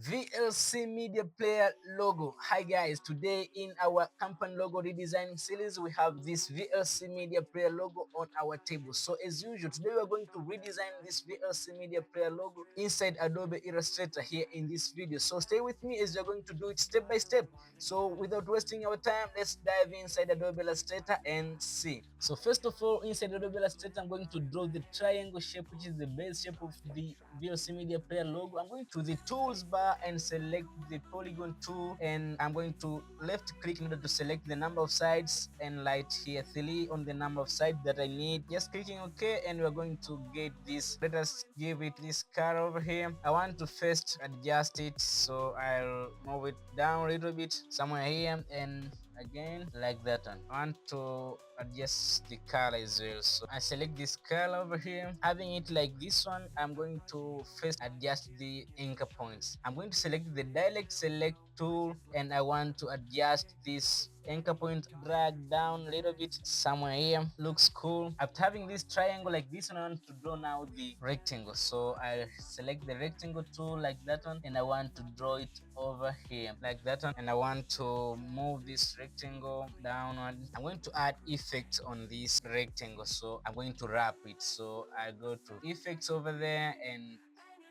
VLC Media Player logo. Hi guys, today in our company logo redesigning series we have this VLC Media Player logo on our table. So as usual, today we are going to redesign this VLC Media Player logo inside Adobe Illustrator here in this video. So stay with me as you're going to do it step by step. So without wasting our time, let's dive inside Adobe Illustrator and see. So first of all, inside Adobe Illustrator, I'm going to draw the triangle shape, which is the base shape of the VLC Media Player logo. I'm going to the tools bar and select the polygon tool, and I'm going to left click in order to select the number of sides and light here 3 on the number of sides that I need. Just clicking OK, and we're going to get this. Let us give it this color over here. I want to first adjust it, so I'll move it down a little bit somewhere here, and again like that one. I want to adjust the color as well, so I select this color over here. Having it like this one, I'm going to first adjust the anchor points. I'm going to select the direct select tool, and I want to adjust this anchor point, drag down a little bit somewhere here. Looks cool. After having this triangle like this one, I want to draw now the rectangle, so I select the rectangle tool like that one, and I want to draw it over here like that one, and I want to move this rectangle downward. I'm going to add effects on this rectangle, so I'm going to wrap it. So I go to effects over there and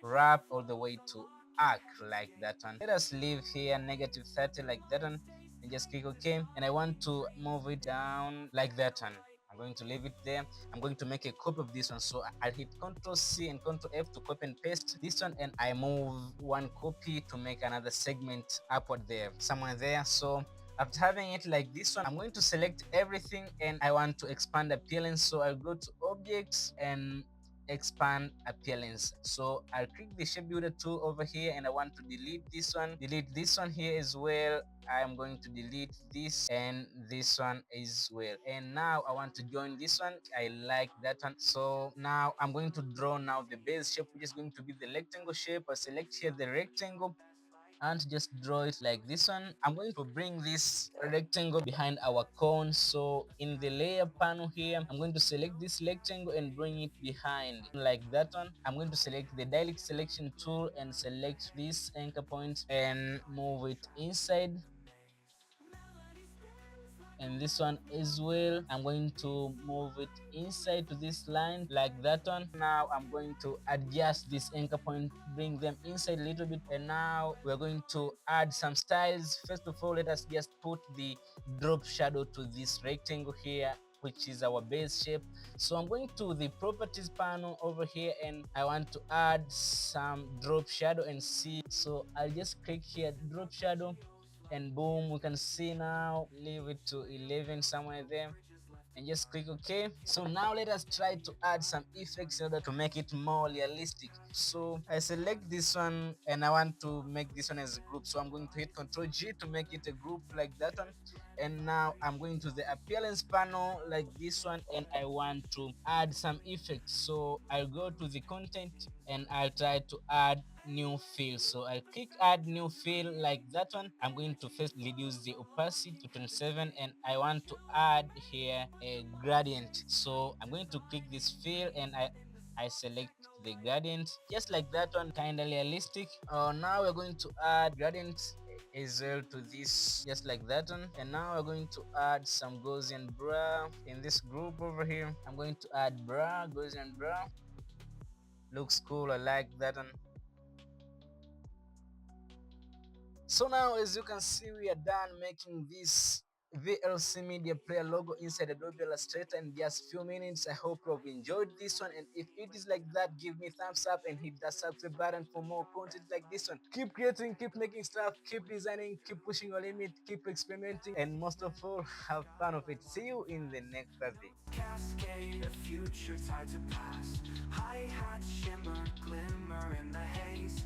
wrap all the way to arc like that one. Let us leave here -30 like that one, and just click OK. And I want to move it down like that one. I'm going to leave it there. I'm going to make a copy of this one, so I'll hit Ctrl C and Ctrl F to copy and paste this one, and I move one copy to make another segment upward there, somewhere there. So after having it like this one, I'm going to select everything, and I want to expand appearance, so I'll go to objects and expand appearance. So I'll click the shape builder tool over here, and I want to delete this one here as well. I'm going to delete this and this one as well, and now I want to join this one. I like that one, so now I'm going to draw now the base shape, which is going to be the rectangle shape. I select here the rectangle and just draw it like this one. I'm going to bring this rectangle behind our cone, so in the layer panel here, I'm going to select this rectangle and bring it behind like that one. I'm going to select the direct selection tool and select this anchor point and move it inside, and this one as well. I'm going to move it inside to this line like that one. Now I'm going to adjust this anchor point, bring them inside a little bit, and now we're going to add some styles. First of all, let us just put the drop shadow to this rectangle here, which is our base shape. So I'm going to the properties panel over here, and I want to add some drop shadow and see. So I'll just click here, drop shadow, and boom, we can see now. Leave it to 11 somewhere there, and just click OK. So now let us try to add some effects in order to make it more realistic. So I select this one, and I want to make this one as a group, so I'm going to hit Ctrl G to make it a group like that one. And now I'm going to the appearance panel like this one, and I want to add some effects. So I'll go to the content, and I'll try to add new fill. So I'll click add new fill like that one. I'm going to first reduce the opacity to 27, and I want to add here a gradient. So I'm going to click this fill, and I select the gradient just like that one, kind of realistic. Now we're going to add gradient as well to this, just like that one. And now we're going to add some Gaussian bra in this group over here. I'm going to add bra, Gaussian bra. Looks cool, I like that one. So now, as you can see, we are done making this VLC Media Player logo inside Adobe Illustrator in just few minutes. I hope you have enjoyed this one, and if it is like that, give me thumbs up and hit that subscribe button for more content like this one. Keep creating, keep making stuff, keep designing, keep pushing your limit, keep experimenting, and most of all, have fun of it. See you in the next Thursday. Cascade, a future tied to past. Hi-hat shimmer, glimmer in the haze.